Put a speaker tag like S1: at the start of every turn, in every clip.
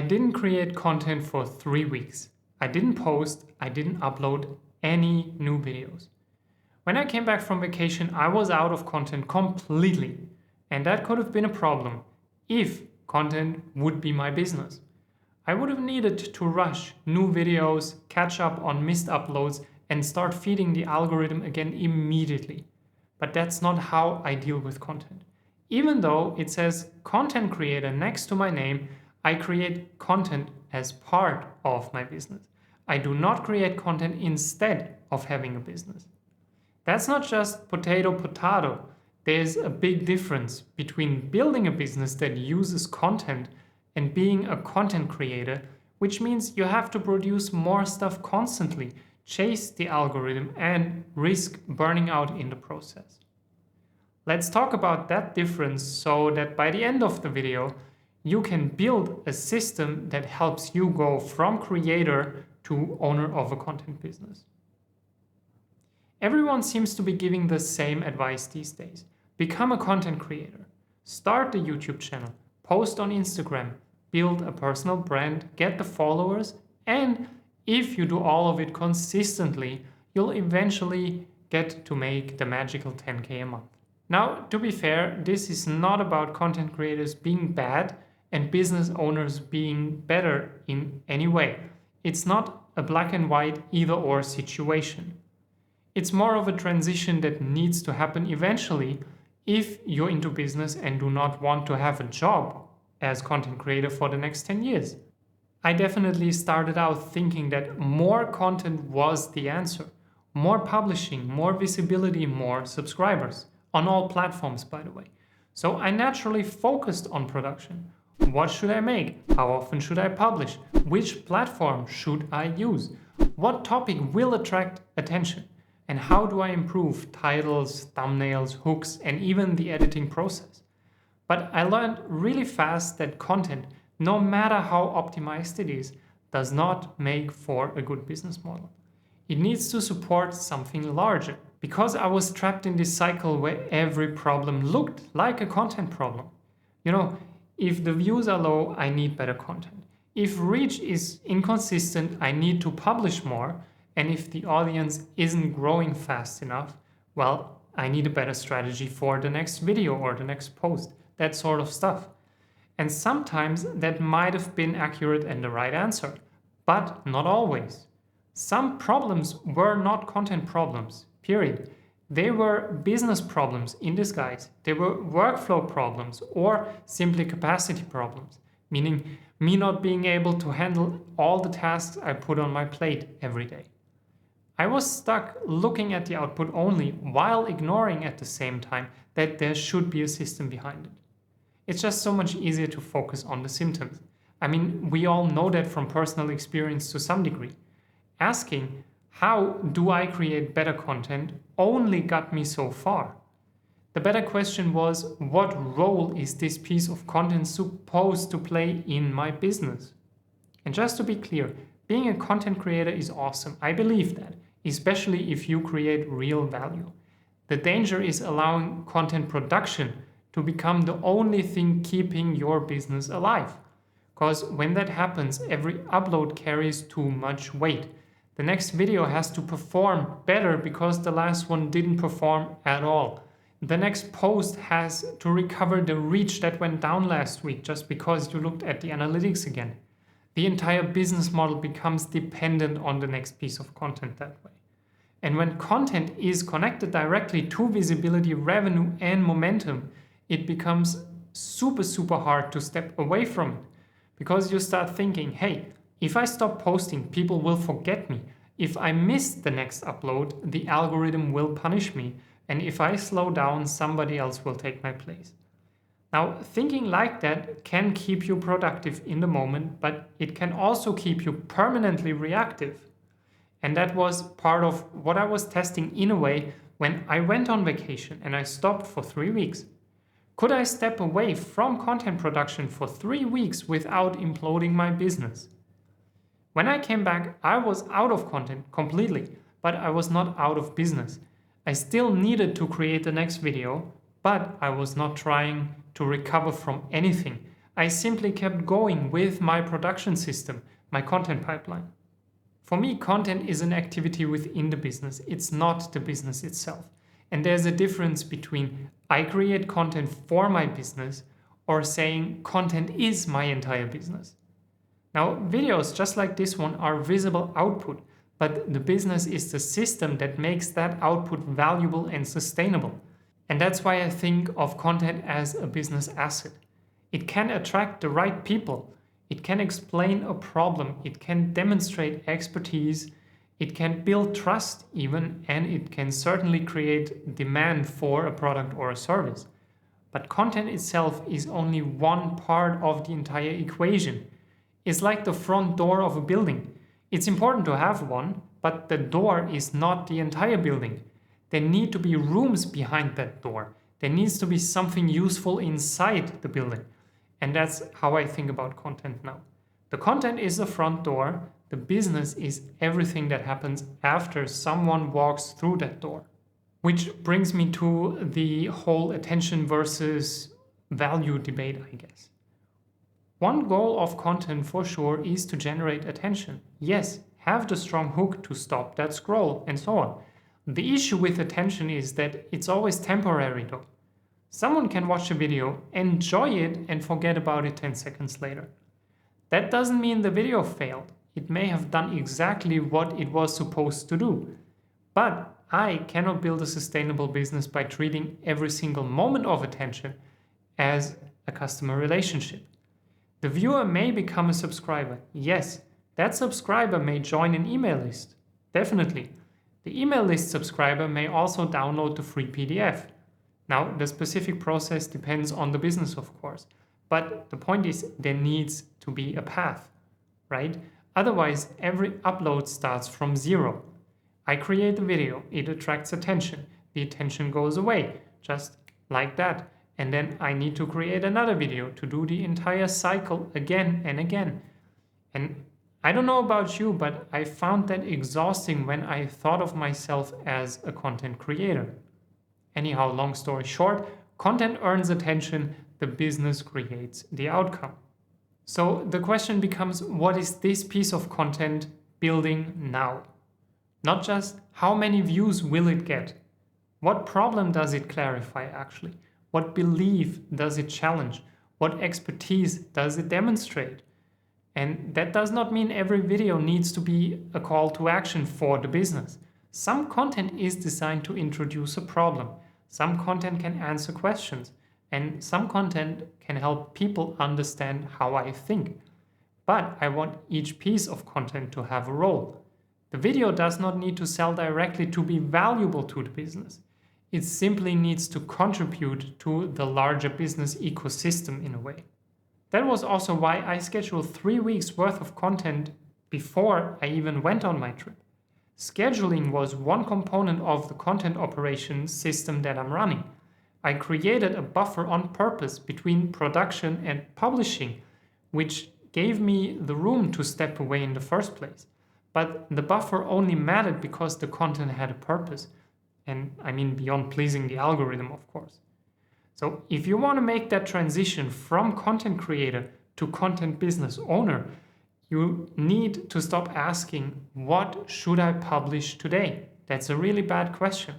S1: I didn't create content for 3 weeks. I didn't post, I didn't upload any new videos. When I came back from vacation, I was out of content completely. And that could have been a problem if content would be my business. I would have needed to rush new videos, catch up on missed uploads, and start feeding the algorithm again immediately. But that's not how I deal with content. Even though it says content creator next to my name, I create content as part of my business. I do not create content instead of having a business. That's not just potato. There's a big difference between building a business that uses content and being a content creator, which means you have to produce more stuff constantly, chase the algorithm, and risk burning out in the process. Let's talk about that difference so that by the end of the video, you can build a system that helps you go from creator to owner of a content business. Everyone seems to be giving the same advice these days. Become a content creator. Start a YouTube channel. Post on Instagram. Build a personal brand. Get the followers. And if you do all of it consistently, you'll eventually get to make the magical 10K a month. Now, to be fair, this is not about content creators being bad and business owners being better in any way. It's not a black and white either-or situation. It's more of a transition that needs to happen eventually if you're into business and do not want to have a job as content creator for the next 10 years. I definitely started out thinking that more content was the answer. More publishing, more visibility, more subscribers. On all platforms, by the way. So I naturally focused on production. What should I make? How often should I publish? Which platform should I use? What topic will attract attention? And how do I improve titles, thumbnails, hooks, and even the editing process? But I learned really fast that content, no matter how optimized it is, does not make for a good business model. It needs to support something larger. Because I was trapped in this cycle where every problem looked like a content problem. If the views are low, I need better content. If reach is inconsistent, I need to publish more. And if the audience isn't growing fast enough, well, I need a better strategy for the next video or the next post, that sort of stuff. And sometimes that might have been accurate and the right answer, but not always. Some problems were not content problems, period. They were business problems in disguise. They were workflow problems or simply capacity problems, meaning me not being able to handle all the tasks I put on my plate every day. I was stuck looking at the output only while ignoring at the same time that there should be a system behind it. It's just so much easier to focus on the symptoms. I mean, we all know that from personal experience to some degree. Asking, how do I create better content, only got me so far. The better question was, what role is this piece of content supposed to play in my business? And just to be clear, being a content creator is awesome. I believe that, especially if you create real value. The danger is allowing content production to become the only thing keeping your business alive. Because when that happens, every upload carries too much weight. The next video has to perform better because the last one didn't perform at all. The next post has to recover the reach that went down last week just because you looked at the analytics again. The entire business model becomes dependent on the next piece of content that way. And when content is connected directly to visibility, revenue, and momentum, it becomes super hard to step away from it. Because you start thinking, hey, if I stop posting, people will forget me. If I miss the next upload, the algorithm will punish me. And if I slow down, somebody else will take my place. Now, thinking like that can keep you productive in the moment, but it can also keep you permanently reactive. And that was part of what I was testing in a way when I went on vacation and I stopped for 3 weeks. Could I step away from content production for 3 weeks without imploding my business? When I came back, I was out of content completely, but I was not out of business. I still needed to create the next video, but I was not trying to recover from anything. I simply kept going with my production system, my content pipeline. For me, content is an activity within the business. It's not the business itself. And there's a difference between I create content for my business or saying content is my entire business. Now, videos just like this one are visible output, but the business is the system that makes that output valuable and sustainable. And that's why I think of content as a business asset. It can attract the right people. It can explain a problem. It can demonstrate expertise. It can build trust even, and it can certainly create demand for a product or a service. But content itself is only one part of the entire equation. It's like the front door of a building. It's important to have one, but the door is not the entire building. There need to be rooms behind that door. There needs to be something useful inside the building. And that's how I think about content now. The content is the front door. The business is everything that happens after someone walks through that door. Which brings me to the whole attention versus value debate, I guess. One goal of content for sure is to generate attention. Yes, have the strong hook to stop that scroll and so on. The issue with attention is that it's always temporary though. Someone can watch a video, enjoy it, and forget about it 10 seconds later. That doesn't mean the video failed. It may have done exactly what it was supposed to do. But I cannot build a sustainable business by treating every single moment of attention as a customer relationship. The viewer may become a subscriber. Yes, that subscriber may join an email list. Definitely. The email list subscriber may also download the free PDF. Now, the specific process depends on the business, of course. But the point is, there needs to be a path, right? Otherwise, every upload starts from zero. I create a video, it attracts attention. The attention goes away, just like that. And then I need to create another video to do the entire cycle again and again. And I don't know about you, but I found that exhausting when I thought of myself as a content creator. Anyhow, long story short, content earns attention, the business creates the outcome. So the question becomes, what is this piece of content building now? Not just how many views will it get? What problem does it clarify actually? What belief does it challenge? What expertise does it demonstrate? And that does not mean every video needs to be a call to action for the business. Some content is designed to introduce a problem. Some content can answer questions. And some content can help people understand how I think. But I want each piece of content to have a role. The video does not need to sell directly to be valuable to the business. It simply needs to contribute to the larger business ecosystem in a way. That was also why I scheduled 3 weeks worth of content before I even went on my trip. Scheduling was one component of the content operations system that I'm running. I created a buffer on purpose between production and publishing, which gave me the room to step away in the first place. But the buffer only mattered because the content had a purpose. And I mean beyond pleasing the algorithm, of course. So if you want to make that transition from content creator to content business owner, you need to stop asking, what should I publish today? That's a really bad question.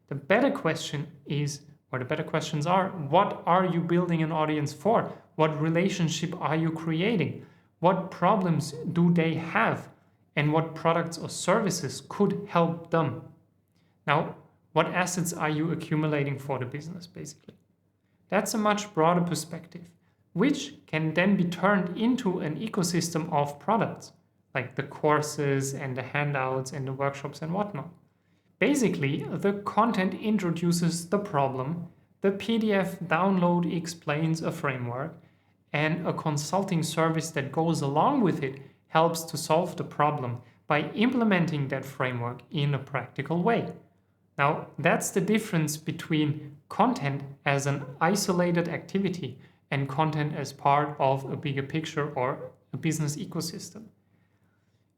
S1: The better question is, or the better questions are, what are you building an audience for? What relationship are you creating? What problems do they have? And what products or services could help them? Now, what assets are you accumulating for the business, basically? That's a much broader perspective, which can then be turned into an ecosystem of products, like the courses and the handouts and the workshops and whatnot. Basically, the content introduces the problem, the PDF download explains a framework, and a consulting service that goes along with it helps to solve the problem by implementing that framework in a practical way. Now, that's the difference between content as an isolated activity and content as part of a bigger picture or a business ecosystem.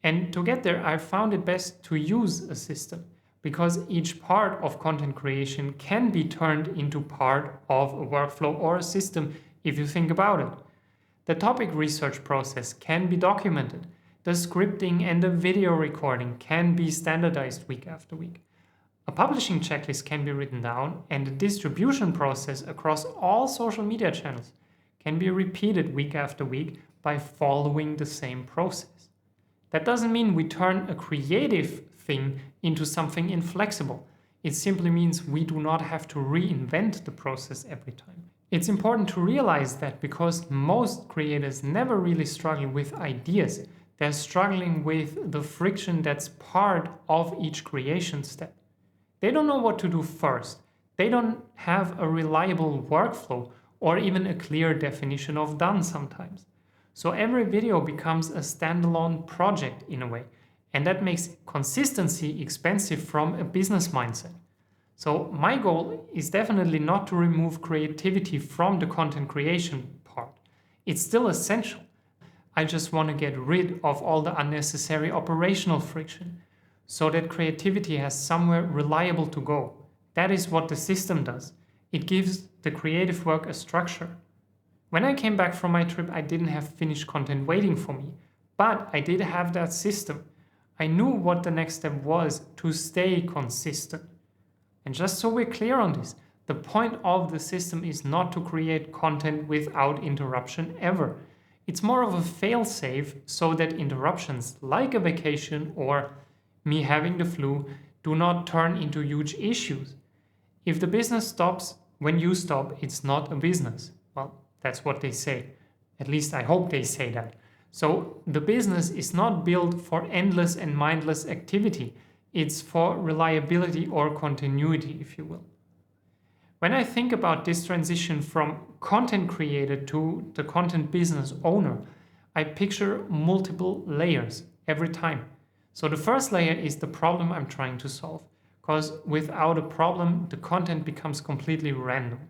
S1: And to get there, I found it best to use a system because each part of content creation can be turned into part of a workflow or a system if you think about it. The topic research process can be documented. The scripting and the video recording can be standardized week after week. A publishing checklist can be written down, and the distribution process across all social media channels can be repeated week after week by following the same process. That doesn't mean we turn a creative thing into something inflexible. It simply means we do not have to reinvent the process every time. It's important to realize that because most creators never really struggle with ideas, they're struggling with the friction that's part of each creation step. They don't know what to do first. They don't have a reliable workflow or even a clear definition of done sometimes. So every video becomes a standalone project in a way, and that makes consistency expensive from a business mindset. So my goal is definitely not to remove creativity from the content creation part. It's still essential. I just want to get rid of all the unnecessary operational friction so that creativity has somewhere reliable to go. That is what the system does. It gives the creative work a structure. When I came back from my trip, I didn't have finished content waiting for me, but I did have that system. I knew what the next step was to stay consistent. And just so we're clear on this, the point of the system is not to create content without interruption ever. It's more of a fail-safe so that interruptions like a vacation or me having the flu do not turn into huge issues. If the business stops when you stop, it's not a business. Well, that's what they say. At least I hope they say that. So the business is not built for endless and mindless activity. It's for reliability or continuity, if you will. When I think about this transition from content creator to the content business owner, I picture multiple layers every time. So the first layer is the problem I'm trying to solve, because without a problem, the content becomes completely random,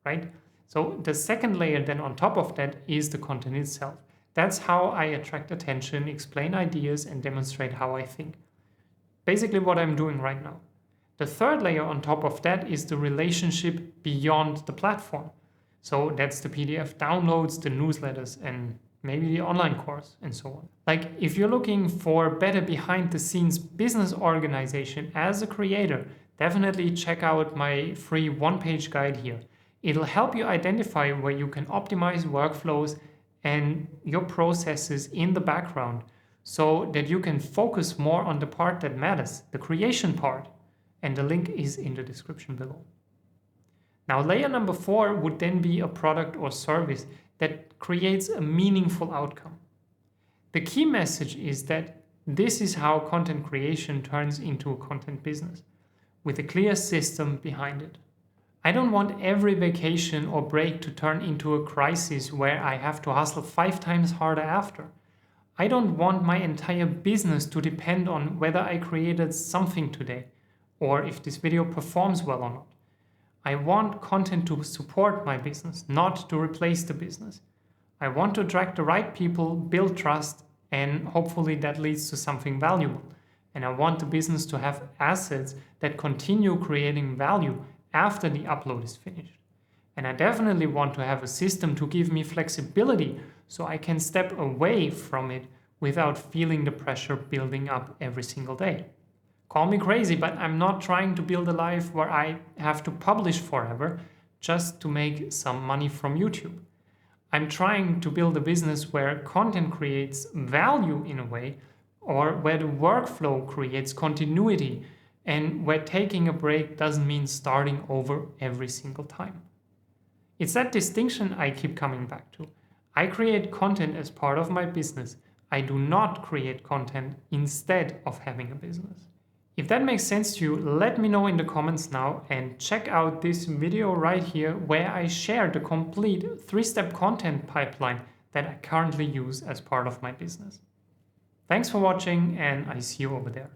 S1: right? So the second layer then on top of that is the content itself. That's how I attract attention, explain ideas, and demonstrate how I think. Basically what I'm doing right now. The third layer on top of that is the relationship beyond the platform. So that's the PDF downloads, the newsletters, and maybe the online course, and so on. Like if you're looking for better behind the scenes business organization as a creator, definitely check out my free one-page guide here. It'll help you identify where you can optimize workflows and your processes in the background so that you can focus more on the part that matters, the creation part. And the link is in the description below. Now, layer number 4 would then be a product or service that creates a meaningful outcome. The key message is that this is how content creation turns into a content business, with a clear system behind it. I don't want every vacation or break to turn into a crisis where I have to hustle 5 times harder after. I don't want my entire business to depend on whether I created something today, or if this video performs well or not. I want content to support my business, not to replace the business. I want to attract the right people, build trust, and hopefully that leads to something valuable. And I want the business to have assets that continue creating value after the upload is finished. And I definitely want to have a system to give me flexibility so I can step away from it without feeling the pressure building up every single day. Call me crazy, but I'm not trying to build a life where I have to publish forever just to make some money from YouTube. I'm trying to build a business where content creates value in a way, or where the workflow creates continuity, and where taking a break doesn't mean starting over every single time. It's that distinction I keep coming back to. I create content as part of my business. I do not create content instead of having a business. If that makes sense to you, let me know in the comments now, and check out this video right here where I share the complete 3-step content pipeline that I currently use as part of my business. Thanks for watching, and I see you over there.